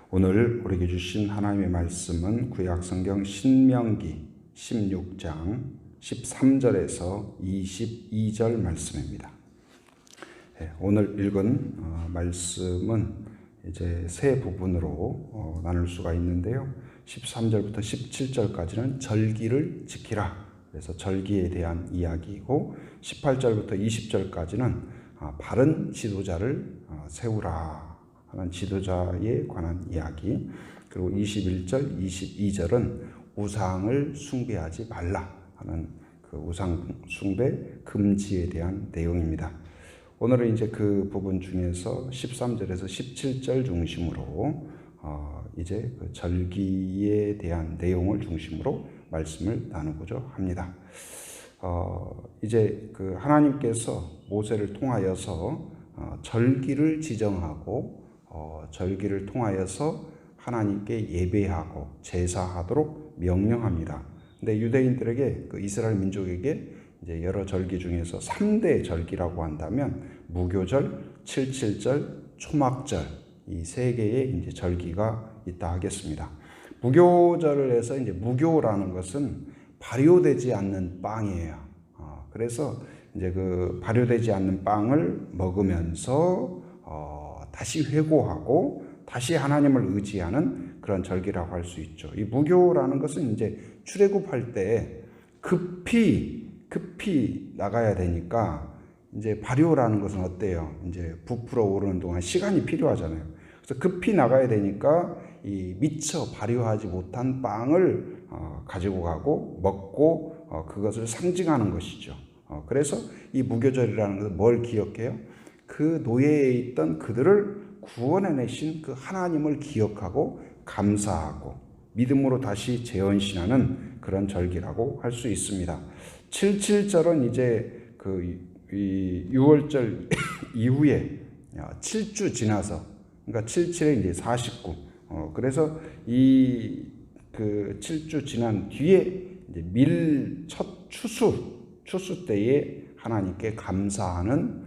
오늘 우리에게 주신 하나님의 말씀은 구약성경 신명기 16장 13절에서 22절 말씀입니다. 오늘 읽은 말씀은 이제 세 부분으로 나눌 수가 있는데요. 13절부터 17절까지는 절기를 지키라. 그래서 절기에 대한 이야기이고 18절부터 20절까지는 바른 지도자를 세우라 하는 지도자에 관한 이야기, 그리고 21절, 22절은 우상을 숭배하지 말라 하는 그 우상 숭배 금지에 대한 내용입니다. 오늘은 이제 그 부분 중에서 13절에서 17절 중심으로 이제 그 절기에 대한 내용을 중심으로 말씀을 나누고자 합니다. 이제 그 하나님께서 모세를 통하여서 절기를 지정하고 절기를 통하여서 하나님께 예배하고 제사하도록 명령합니다. 근데 유대인들에게, 그 이스라엘 민족에게 이제 여러 절기 중에서 3대 절기라고 한다면 무교절, 칠칠절, 초막절, 이 세 개의 이제 절기가 있다 하겠습니다. 무교절에서 이제 무교라는 것은 발효되지 않는 빵이에요. 그래서 이제 그 발효되지 않는 빵을 먹으면서 다시 회고하고 다시 하나님을 의지하는 그런 절기라고 할 수 있죠. 이 무교라는 것은 이제 출애굽할 때 급히 나가야 되니까, 이제 발효라는 것은 어때요? 이제 부풀어 오르는 동안 시간이 필요하잖아요. 그래서 급히 나가야 되니까 이 미처 발효하지 못한 빵을 가지고 가고 먹고 그것을 상징하는 것이죠. 그래서 이 무교절이라는 것은 뭘 기억해요? 그 노예에 있던 그들을 구원해내신 그 하나님을 기억하고 감사하고 믿음으로 다시 재헌신하는 그런 절기라고 할 수 있습니다. 77절은 이제 그 6월절 이후에 7주 지나서, 그러니까 77에 이제 49. 그래서 이 그 7주 지난 뒤에 이제 첫 추수 때에 하나님께 감사하는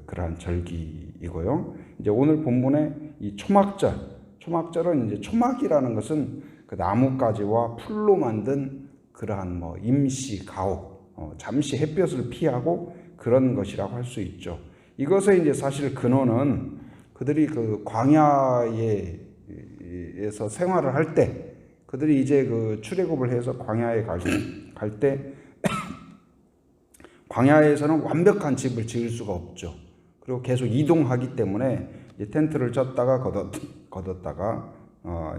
그러한 절기이고요. 이제 오늘 본문에 이 초막절은 이제 초막이라는 것은 그 나뭇가지와 풀로 만든 그러한 임시 가옥, 잠시 햇볕을 피하고 그런 것이라고 할 수 있죠. 이것의 이제 사실 근원은 그들이 그 광야에서 생활을 할 때, 그들이 이제 그 출애굽을 해서 광야에 갈 때 광야에서는 완벽한 집을 지을 수가 없죠. 그리고 계속 이동하기 때문에 이제 텐트를 쳤다가 걷었다가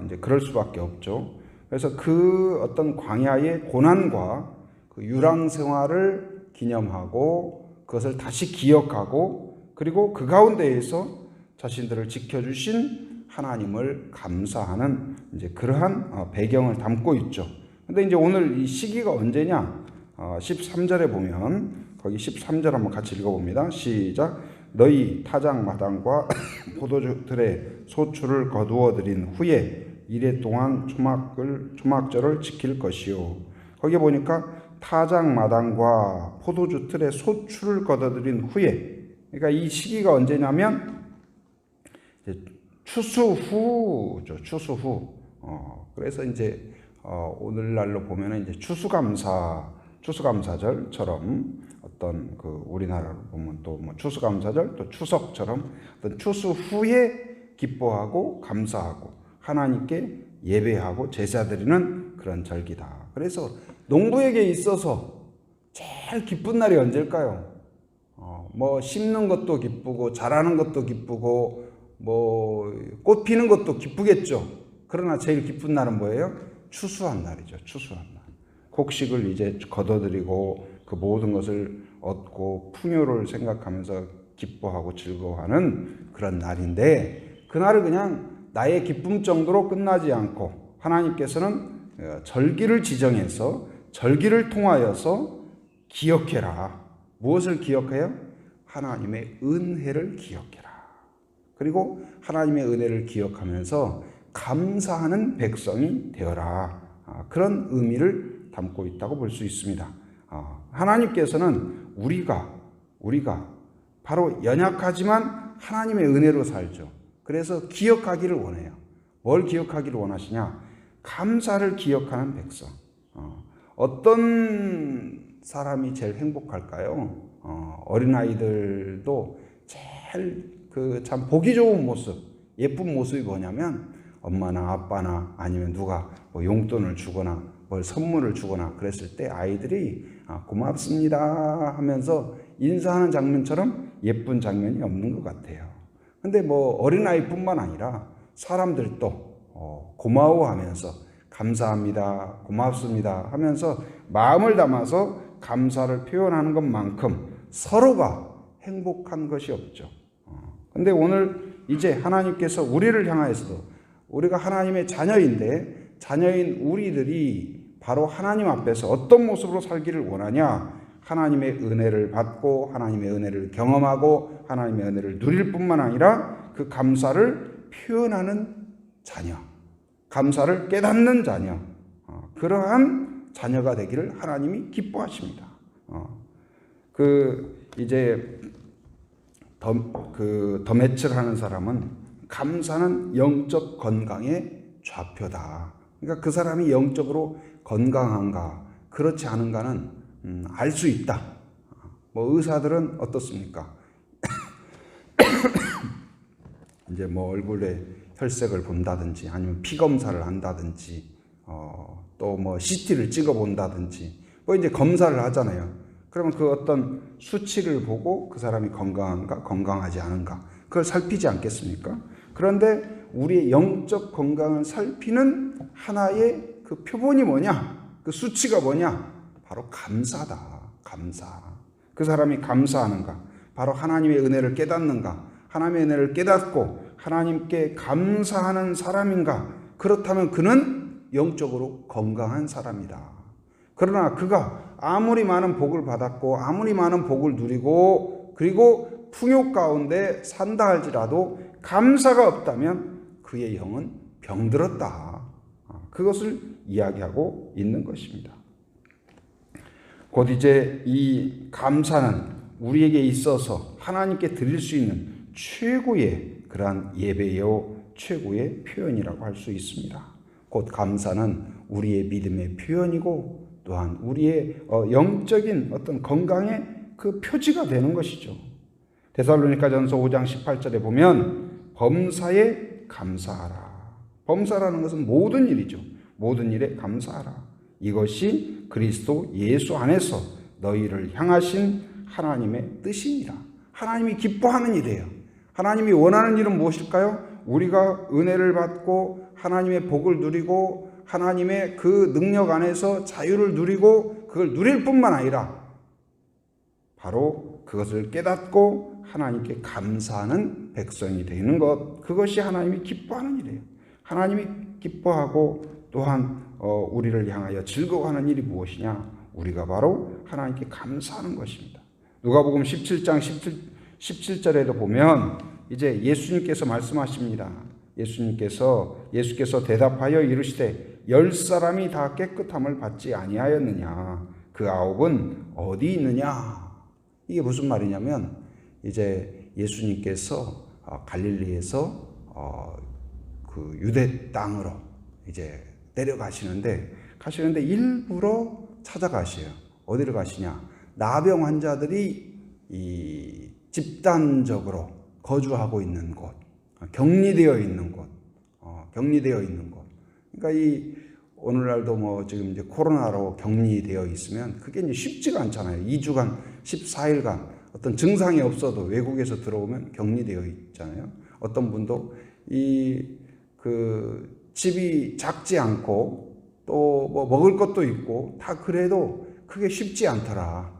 이제 그럴 수밖에 없죠. 그래서 그 어떤 광야의 고난과 그 유랑 생활을 기념하고 그것을 다시 기억하고, 그리고 그 가운데에서 자신들을 지켜주신 하나님을 감사하는 이제 그러한 배경을 담고 있죠. 근데 이제 오늘 이 시기가 언제냐? 13절에 보면, 거기 13절 한번 같이 읽어봅니다. 시작. 너희 타작 마당과 포도주들의 소출을 거두어 들인 후에 이래 동안 초막절을 지킬 것이요. 거기 보니까 타작 마당과 포도주 틀의 소출을 거둬들인 후에, 그러니까 이 시기가 언제냐면 추수 후죠. 추수 후. 그래서 이제 오늘날로 보면은 이제 추수감사절처럼 어떤 그 우리나라로 보면 또 추수감사절, 또 추석처럼 어떤 추수 후에 기뻐하고 감사하고 하나님께 예배하고 제사 드리는 그런 절기다. 그래서 농부에게 있어서 제일 기쁜 날이 언제일까요? 심는 것도 기쁘고 자라는 것도 기쁘고 꽃 피는 것도 기쁘겠죠. 그러나 제일 기쁜 날은 뭐예요? 추수한 날이죠. 추수한 날. 곡식을 이제 거둬들이고 그 모든 것을 얻고 풍요를 생각하면서 기뻐하고 즐거워하는 그런 날인데, 그날을 그냥 나의 기쁨 정도로 끝나지 않고 하나님께서는 절기를 지정해서 절기를 통하여서 기억해라. 무엇을 기억해요? 하나님의 은혜를 기억해라. 그리고 하나님의 은혜를 기억하면서 감사하는 백성이 되어라. 그런 의미를 담고 있다고 볼 수 있습니다. 하나님께서는 우리가 바로 연약하지만 하나님의 은혜로 살죠. 그래서 기억하기를 원해요. 뭘 기억하기를 원하시냐? 감사를 기억하는 백성. 어떤 사람이 제일 행복할까요? 어린아이들도 제일 참 보기 좋은 모습, 예쁜 모습이 뭐냐면 엄마나 아빠나 아니면 누가 뭐 용돈을 주거나 뭘 선물을 주거나 그랬을 때 아이들이 고맙습니다 하면서 인사하는 장면처럼 예쁜 장면이 없는 것 같아요. 근데 뭐 어린아이뿐만 아니라 사람들도 고마워하면서 감사합니다, 고맙습니다 하면서 마음을 담아서 감사를 표현하는 것만큼 서로가 행복한 것이 없죠. 근데 오늘 이제 하나님께서 우리를 향하여서도 우리가 하나님의 자녀인데 자녀인 우리들이 바로 하나님 앞에서 어떤 모습으로 살기를 원하냐? 하나님의 은혜를 받고 하나님의 은혜를 경험하고 하나님의 은혜를 누릴 뿐만 아니라 그 감사를 표현하는 자녀, 감사를 깨닫는 자녀, 그러한 자녀가 되기를 하나님이 기뻐하십니다. 이제 더매칠 하는 사람은 감사는 영적 건강의 좌표다. 그러니까 그 사람이 영적으로 건강한가 그렇지 않은가는 알 수 있다. 뭐 의사들은 어떻습니까? 이제 뭐 얼굴에 혈색을 본다든지 아니면 피 검사를 한다든지 또 뭐 CT를 찍어 본다든지 뭐 이제 검사를 하잖아요. 그러면 그 어떤 수치를 보고 그 사람이 건강한가 건강하지 않은가 그걸 살피지 않겠습니까? 그런데 우리의 영적 건강을 살피는 하나의 그 표본이 뭐냐? 그 수치가 뭐냐? 바로 감사다. 감사. 그 사람이 감사하는가? 바로 하나님의 은혜를 깨닫는가? 하나님의 은혜를 깨닫고 하나님께 감사하는 사람인가? 그렇다면 그는 영적으로 건강한 사람이다. 그러나 그가 아무리 많은 복을 받았고 아무리 많은 복을 누리고 그리고 풍요 가운데 산다 할지라도 감사가 없다면 그의 영은 병들었다. 그것을 이야기하고 있는 것입니다. 곧 이제 이 감사는 우리에게 있어서 하나님께 드릴 수 있는 최고의 그러한 예배요 최고의 표현이라고 할 수 있습니다. 곧 감사는 우리의 믿음의 표현이고 또한 우리의 영적인 어떤 건강의 그 표지가 되는 것이죠. 데살로니가전서 5장 18절에 보면 범사에 감사하라. 범사라는 것은 모든 일이죠. 모든 일에 감사하라. 이것이 그리스도 예수 안에서 너희를 향하신 하나님의 뜻이니라. 하나님이 기뻐하는 일이에요. 하나님이 원하는 일은 무엇일까요? 우리가 은혜를 받고 하나님의 복을 누리고 하나님의 그 능력 안에서 자유를 누리고 그걸 누릴 뿐만 아니라 바로 그것을 깨닫고 하나님께 감사하는 백성이 되는 것, 그것이 하나님이 기뻐하는 일이에요. 하나님이 기뻐하고 또한 우리를 향하여 즐거워하는 일이 무엇이냐? 우리가 바로 하나님께 감사하는 것입니다. 누가복음 17장 17절에도 보면 이제 예수님께서 말씀하십니다. 예수께서 대답하여 이르시되 10사람이 다 깨끗함을 받지 아니하였느냐? 그 9은 어디 있느냐? 이게 무슨 말이냐면 이제 예수님께서 갈릴리에서 그 유대 땅으로 이제 내려가시는데 일부러 찾아가셔요. 어디를 가시냐? 나병 환자들이 이 집단적으로 거주하고 있는 곳, 격리되어 있는 곳. 그러니까 이 오늘날도 뭐 지금 이제 코로나로 격리되어 있으면 그게 이제 쉽지가 않잖아요. 2주간 14일간 어떤 증상이 없어도 외국에서 들어오면 격리되어 있잖아요. 어떤 분도 그 집이 작지 않고 또 뭐 먹을 것도 있고 다 그래도 그게 쉽지 않더라.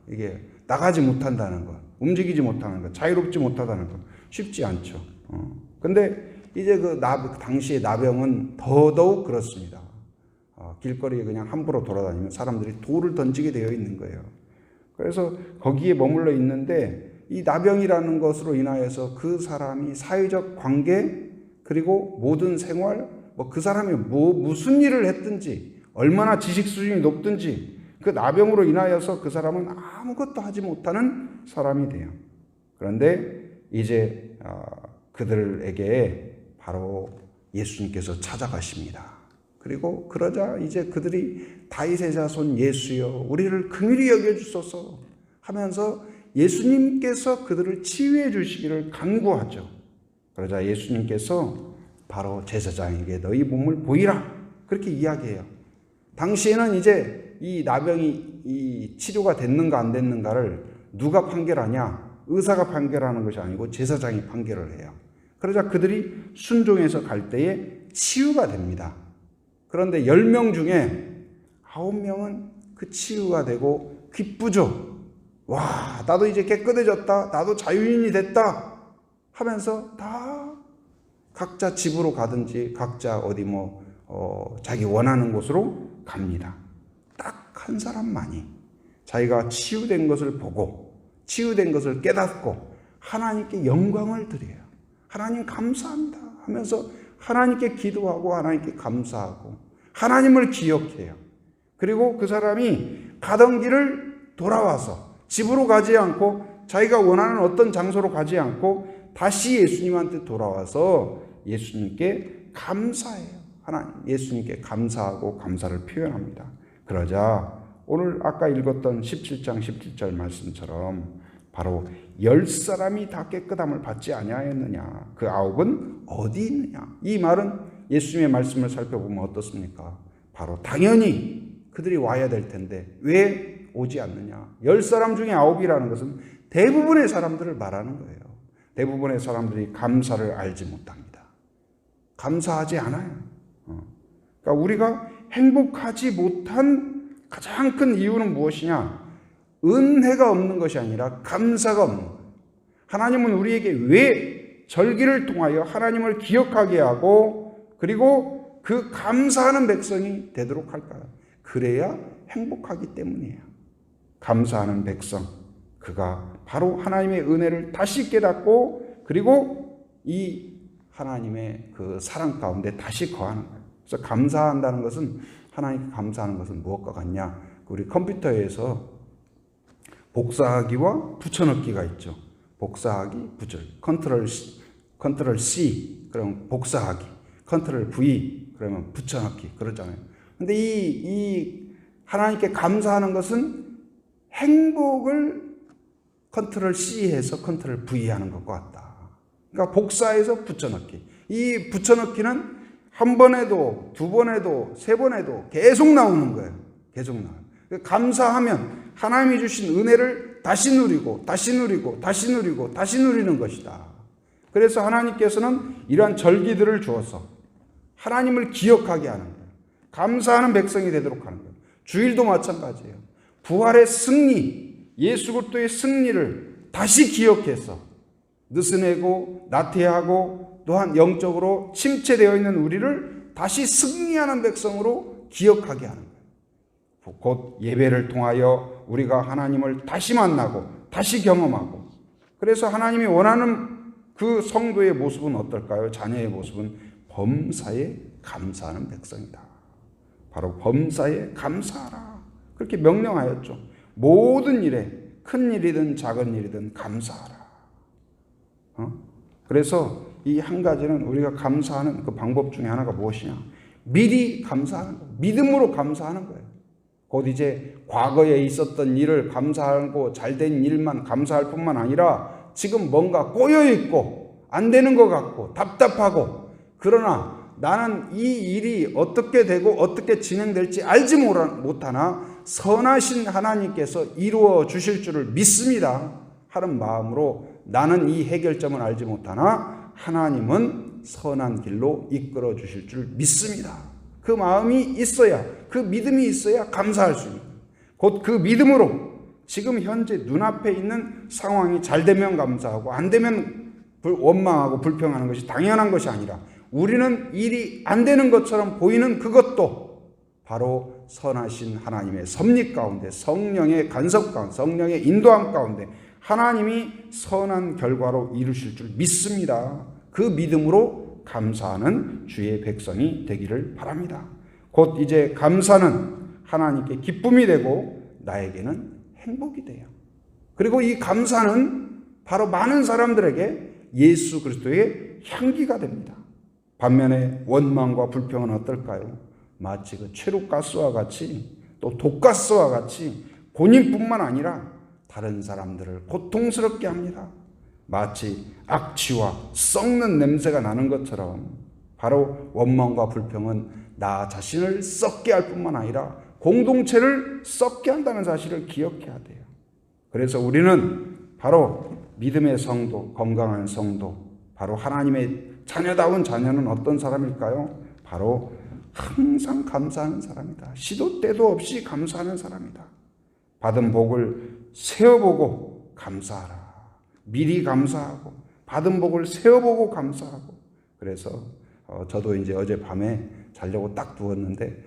이게 나가지 못한다는 것, 움직이지 못하는 것, 자유롭지 못하다는 것 쉽지 않죠. 근데 이제 당시의 나병은 더더욱 그렇습니다. 길거리에 그냥 함부로 돌아다니면 사람들이 돌을 던지게 되어 있는 거예요. 그래서 거기에 머물러 있는데 이 나병이라는 것으로 인하여서 그 사람이 사회적 관계 그리고 모든 생활, 뭐 그 사람이 무슨 일을 했든지 얼마나 지식 수준이 높든지 그 나병으로 인하여서 그 사람은 아무것도 하지 못하는 사람이 돼요. 그런데 이제 그들에게 바로 예수님께서 찾아가십니다. 그리고 그러자 이제 그들이 다윗의 자손 예수여 우리를 긍휼히 여겨주소서 하면서 예수님께서 그들을 치유해 주시기를 간구하죠. 그러자 예수님께서 바로 제사장에게 너희 몸을 보이라 그렇게 이야기해요. 당시에는 이제 이 나병이 이 치료가 됐는가 안 됐는가를 누가 판결하냐? 의사가 판결하는 것이 아니고 제사장이 판결을 해요. 그러자 그들이 순종해서 갈 때에 치유가 됩니다. 그런데 10명 중에 9명은 그 치유가 되고 기쁘죠. 와, 나도 이제 깨끗해졌다. 나도 자유인이 됐다. 하면서 다 각자 집으로 가든지 각자 어디 자기 원하는 곳으로 갑니다. 딱 한 사람만이 자기가 치유된 것을 보고 치유된 것을 깨닫고 하나님께 영광을 드려요. 하나님 감사합니다 하면서 하나님께 기도하고 하나님께 감사하고 하나님을 기억해요. 그리고 그 사람이 가던 길을 돌아와서 집으로 가지 않고 자기가 원하는 어떤 장소로 가지 않고 다시 예수님한테 돌아와서 예수님께 감사해요. 하나님 예수님께 감사하고 감사를 표현합니다. 그러자 오늘 아까 읽었던 17장 17절 말씀처럼 바로 10사람이 다 깨끗함을 받지 아니하였느냐 그 9은 어디 있느냐 이 말은 예수님의 말씀을 살펴보면 어떻습니까? 바로 당연히 그들이 와야 될 텐데 왜 오지 않느냐 10사람 중에 9이라는 것은 대부분의 사람들을 말하는 거예요. 대부분의 사람들이 감사를 알지 못합니다. 감사하지 않아요. 그러니까 우리가 행복하지 못한 가장 큰 이유는 무엇이냐? 은혜가 없는 것이 아니라 감사가 없는 거예요. 하나님은 우리에게 왜 절기를 통하여 하나님을 기억하게 하고 그리고 그 감사하는 백성이 되도록 할까요? 그래야 행복하기 때문이에요. 감사하는 백성, 그가 바로 하나님의 은혜를 다시 깨닫고 그리고 이 하나님의 그 사랑 가운데 다시 거하는 거예요. 그래서 감사한다는 것은 하나님께 감사하는 것은 무엇과 같냐? 우리 컴퓨터에서 복사하기와 붙여넣기가 있죠. 복사하기, 컨트롤 C 그러면 복사하기, 컨트롤 V 그러면 붙여넣기 그러잖아요. 근데 이 하나님께 감사하는 것은 행복을 컨트롤 C 해서 컨트롤 V 하는 것과 같다. 그러니까 복사해서 붙여넣기. 이 붙여넣기는 한 번 해도 두 번 해도 세 번 해도 계속 나오는 거예요. 계속 나와요. 감사하면 하나님이 주신 은혜를 다시 누리고 다시 누리고 다시 누리고 다시 누리는 것이다. 그래서 하나님께서는 이러한 절기들을 주어서 하나님을 기억하게 하는 거예요. 감사하는 백성이 되도록 하는 거예요. 주일도 마찬가지예요. 부활의 승리, 예수 그리스도의 승리를 다시 기억해서 느슨해고 나태하고 또한 영적으로 침체되어 있는 우리를 다시 승리하는 백성으로 기억하게 하는 거예요. 곧 예배를 통하여 우리가 하나님을 다시 만나고 다시 경험하고 그래서 하나님이 원하는 그 성도의 모습은 어떨까요? 자녀의 모습은 범사에 감사하는 백성이다. 바로 범사에 감사하라. 그렇게 명령하였죠. 모든 일에 큰 일이든 작은 일이든 감사하라. 그래서 이 한 가지는 우리가 감사하는 그 방법 중에 하나가 무엇이냐? 미리 감사하는 거예요. 믿음으로 감사하는 거예요. 곧 이제 과거에 있었던 일을 감사하고 잘된 일만 감사할 뿐만 아니라 지금 뭔가 꼬여있고 안 되는 것 같고 답답하고 그러나 나는 이 일이 어떻게 되고 어떻게 진행될지 알지 못하나 선하신 하나님께서 이루어 주실 줄을 믿습니다 하는 마음으로 나는 이 해결점을 알지 못하나 하나님은 선한 길로 이끌어 주실 줄 믿습니다. 그 마음이 있어야 그 믿음이 있어야 감사할 수 있는 곧 그 믿음으로 지금 현재 눈앞에 있는 상황이 잘 되면 감사하고 안 되면 원망하고 불평하는 것이 당연한 것이 아니라 우리는 일이 안 되는 것처럼 보이는 그것도 바로 선하신 하나님의 섭리 가운데 성령의 간섭 가운데 성령의 인도함 가운데 하나님이 선한 결과로 이루실 줄 믿습니다. 그 믿음으로 감사하는 주의 백성이 되기를 바랍니다. 곧 이제 감사는 하나님께 기쁨이 되고 나에게는 행복이 돼요. 그리고 이 감사는 바로 많은 사람들에게 예수 그리스도의 향기가 됩니다. 반면에 원망과 불평은 어떨까요? 마치 그 최루가스와 같이 또 독가스와 같이 본인뿐만 아니라 다른 사람들을 고통스럽게 합니다. 마치 악취와 썩는 냄새가 나는 것처럼 바로 원망과 불평은 나 자신을 썩게 할 뿐만 아니라 공동체를 썩게 한다는 사실을 기억해야 돼요. 그래서 우리는 바로 믿음의 성도, 건강한 성도, 바로 하나님의 자녀다운 자녀는 어떤 사람일까요? 바로 항상 감사하는 사람이다. 시도 때도 없이 감사하는 사람이다. 받은 복을 세어보고 감사하라. 미리 감사하고 받은 복을 세어보고 감사하고. 그래서 저도 이제 어젯밤에 자려고 딱 누웠는데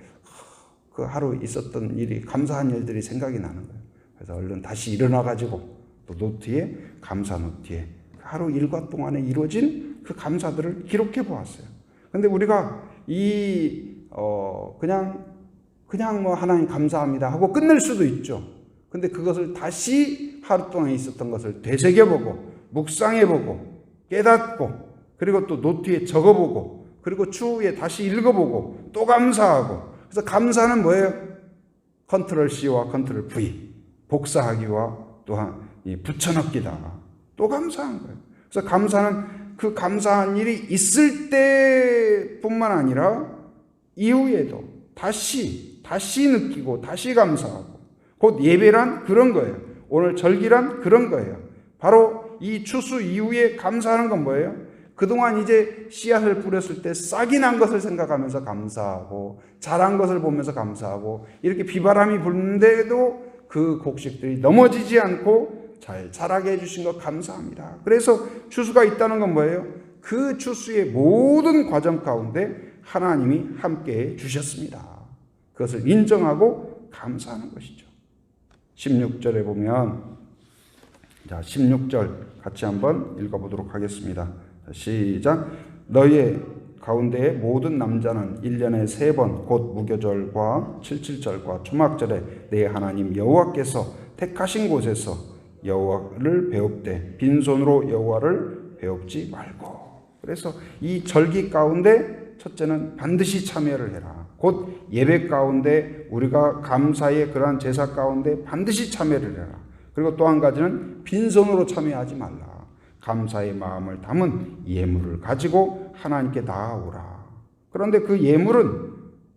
그 하루 있었던 일이, 감사한 일들이 생각이 나는 거예요. 그래서 얼른 다시 일어나가지고 또 노트에, 감사 노트에 하루 일과 동안에 이루어진 그 감사들을 기록해 보았어요. 근데 우리가 그냥 뭐 하나님 감사합니다 하고 끝낼 수도 있죠. 근데 그것을 다시 하루 동안 있었던 것을 되새겨보고 묵상해보고 깨닫고 그리고 또 노트에 적어보고 그리고 추후에 다시 읽어보고 또 감사하고. 그래서 감사는 뭐예요? 컨트롤 C와 컨트롤 V, 복사하기와 또한 붙여넣기다. 또 감사한 거예요. 그래서 감사는 그 감사한 일이 있을 때뿐만 아니라 이후에도 다시 느끼고 다시 감사하고. 곧 예배란 그런 거예요. 오늘 절기란 그런 거예요. 바로 이 추수 이후에 감사하는 건 뭐예요? 그동안 이제 씨앗을 뿌렸을 때 싹이 난 것을 생각하면서 감사하고 자란 것을 보면서 감사하고 이렇게 비바람이 불는데도 그 곡식들이 넘어지지 않고 잘 자라게 해주신 것 감사합니다. 그래서 추수가 있다는 건 뭐예요? 그 추수의 모든 과정 가운데 하나님이 함께해 주셨습니다. 그것을 인정하고 감사하는 것이죠. 16절에 보면, 자, 16절 같이 한번 읽어보도록 하겠습니다. 시작. 너희의 가운데의 모든 남자는 1년에 3번 곧 무교절과 77절과 초막절에 내 하나님 여호와께서 택하신 곳에서 여호와를 배웁되 빈손으로 여호와를 배웁지 말고. 그래서 이 절기 가운데 첫째는 반드시 참여를 해라. 곧 예배 가운데 우리가 감사의 그러한 제사 가운데 반드시 참여를 해라. 그리고 또 한 가지는 빈손으로 참여하지 말라. 감사의 마음을 담은 예물을 가지고 하나님께 나아오라. 그런데 그 예물은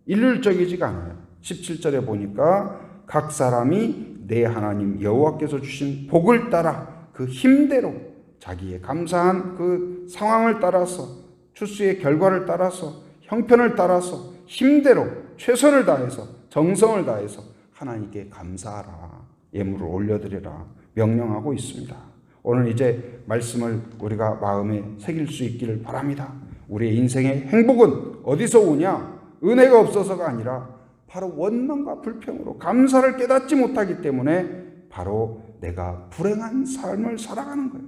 일률적이지가 않아요. 17절에 보니까 각 사람이 내 하나님 여호와께서 주신 복을 따라 그 힘대로 자기의 감사한 그 상황을 따라서 추수의 결과를 따라서 형편을 따라서 힘대로 최선을 다해서 정성을 다해서 하나님께 감사하라. 예물을 올려드리라 명령하고 있습니다. 오늘 이제 말씀을 우리가 마음에 새길 수 있기를 바랍니다. 우리의 인생의 행복은 어디서 오냐? 은혜가 없어서가 아니라 바로 원망과 불평으로 감사를 깨닫지 못하기 때문에 바로 내가 불행한 삶을 살아가는 거예요.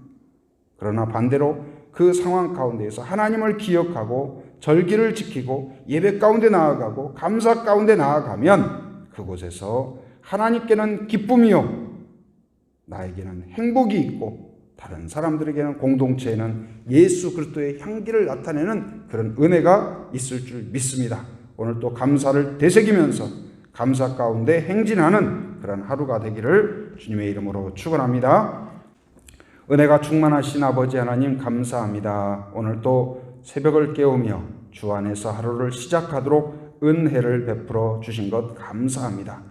그러나 반대로 그 상황 가운데에서 하나님을 기억하고 절기를 지키고 예배 가운데 나아가고 감사 가운데 나아가면 그곳에서 하나님께는 기쁨이요 나에게는 행복이 있고 다른 사람들에게는 공동체에는 예수 그리스도의 향기를 나타내는 그런 은혜가 있을 줄 믿습니다. 오늘 또 감사를 되새기면서 감사 가운데 행진하는 그런 하루가 되기를 주님의 이름으로 축원합니다. 은혜가 충만하신 아버지 하나님 감사합니다. 오늘 또 새벽을 깨우며 주 안에서 하루를 시작하도록 은혜를 베풀어 주신 것 감사합니다.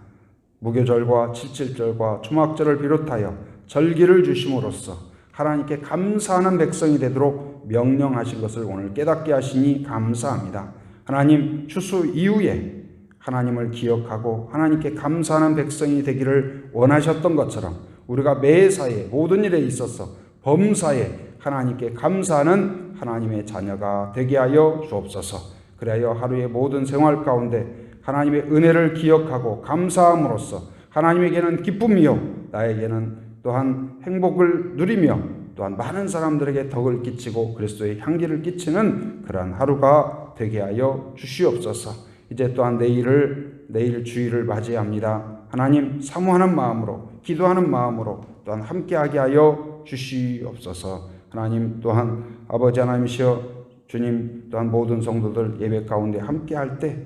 무교절과 77절과 초막절을 비롯하여 절기를 주심으로써 하나님께 감사하는 백성이 되도록 명령하신 것을 오늘 깨닫게 하시니 감사합니다. 하나님 추수 이후에 하나님을 기억하고 하나님께 감사하는 백성이 되기를 원하셨던 것처럼 우리가 매사에 모든 일에 있어서 범사에 하나님께 감사하는 하나님의 자녀가 되게 하여 주옵소서. 그리하여 하루의 모든 생활 가운데 하나님의 은혜를 기억하고 감사함으로써 하나님에게는 기쁨이요 나에게는 또한 행복을 누리며 또한 많은 사람들에게 덕을 끼치고 그리스도의 향기를 끼치는 그러한 하루가 되게 하여 주시옵소서. 이제 또한 내일 주일을 맞이합니다. 하나님 사모하는 마음으로 기도하는 마음으로 또한 함께하게 하여 주시옵소서. 하나님 또한 아버지 하나님이시여 주님 또한 모든 성도들 예배 가운데 함께 할 때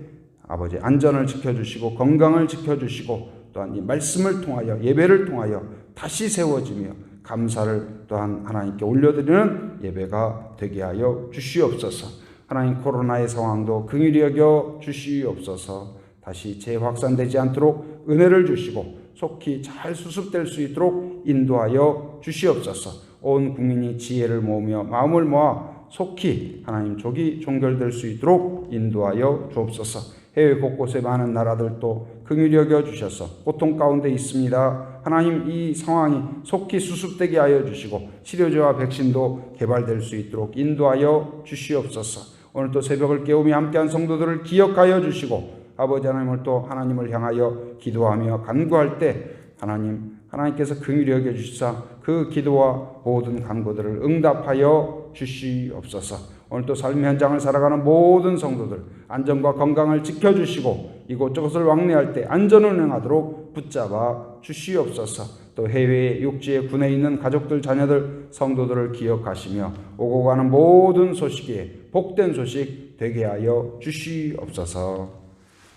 아버지 안전을 지켜주시고 건강을 지켜주시고 또한 이 말씀을 통하여 예배를 통하여 다시 세워지며 감사를 또한 하나님께 올려드리는 예배가 되게 하여 주시옵소서. 하나님 코로나의 상황도 긍휼히 여겨 주시옵소서. 다시 재확산되지 않도록 은혜를 주시고 속히 잘 수습될 수 있도록 인도하여 주시옵소서. 온 국민이 지혜를 모으며 마음을 모아 속히 하나님 족이 종결될 수 있도록 인도하여 주옵소서. 해외 곳곳에 많은 나라들도 긍휼히 여겨 주셔서 고통 가운데 있습니다. 하나님 이 상황이 속히 수습되게 하여 주시고 치료제와 백신도 개발될 수 있도록 인도하여 주시옵소서. 오늘 또 새벽을 깨우며 함께한 성도들을 기억하여 주시고 아버지 하나님을 또 하나님을 향하여 기도하며 간구할 때 하나님께서 긍휼히 여겨 주시사 그 기도와 모든 간구들을 응답하여 주시옵소서. 오늘 또 삶의 현장을 살아가는 모든 성도들 안전과 건강을 지켜주시고 이곳저곳을 왕래할 때 안전운행하도록 붙잡아 주시옵소서. 또 해외 육지에 군에 있는 가족들 자녀들 성도들을 기억하시며 오고 가는 모든 소식에 복된 소식 되게 하여 주시옵소서.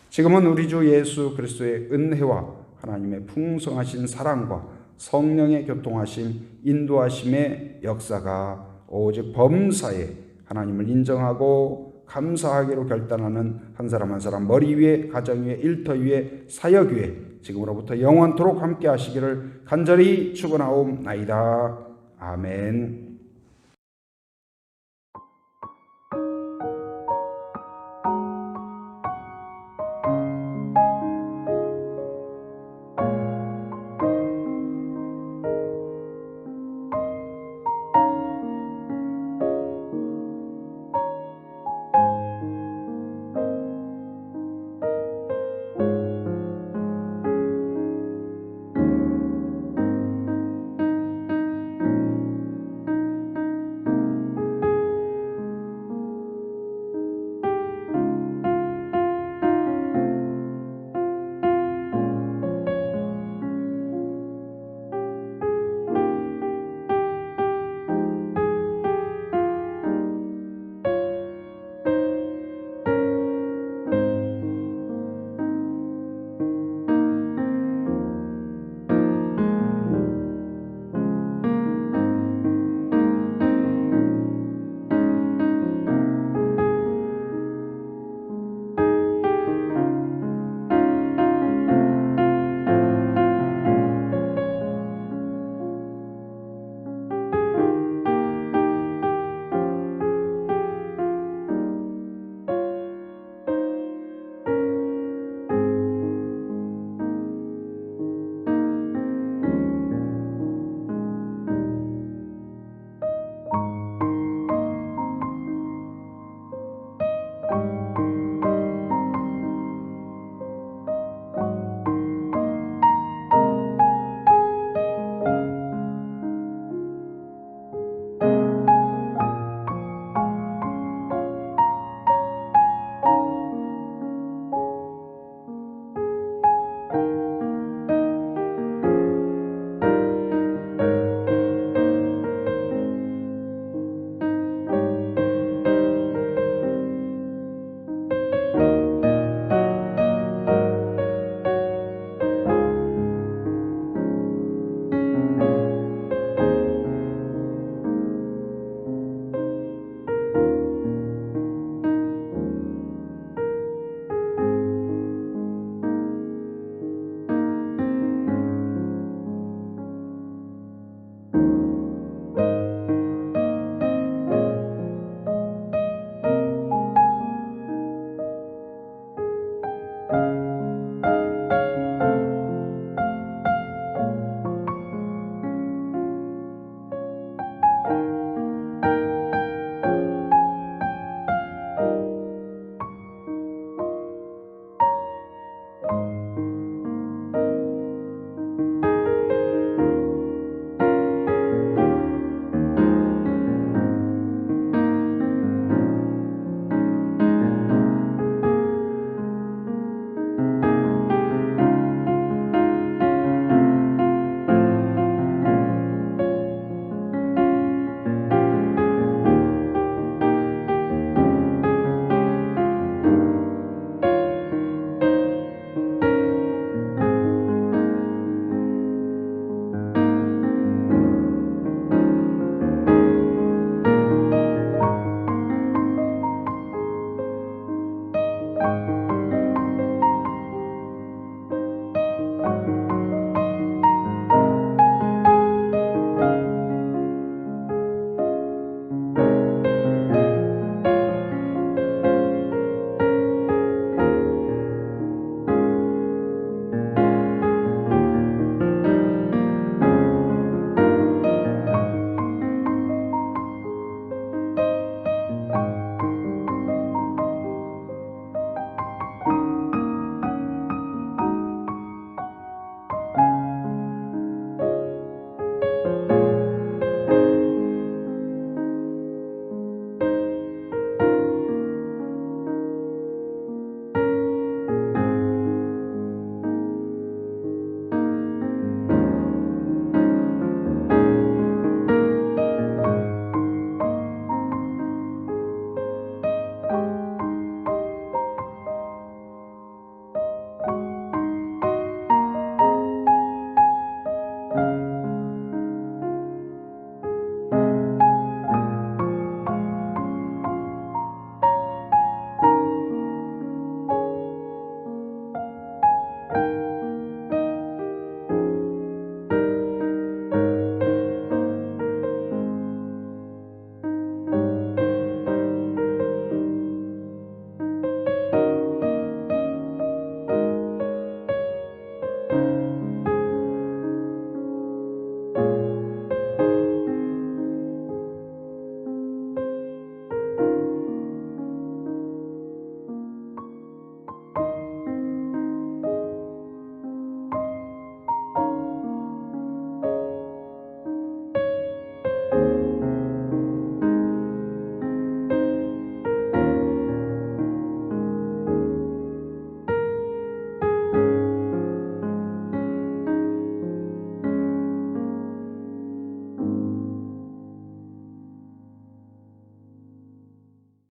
지금은 우리 주 예수 그리스도의 은혜와 하나님의 풍성하신 사랑과 성령의 교통하심 인도하심의 역사가 오직 범사에 하나님을 인정하고 감사하기로 결단하는 한 사람 한 사람 머리 위에 가정 위에 일터 위에 사역 위에 지금으로부터 영원토록 함께 하시기를 간절히 축원하옵나이다. 아멘.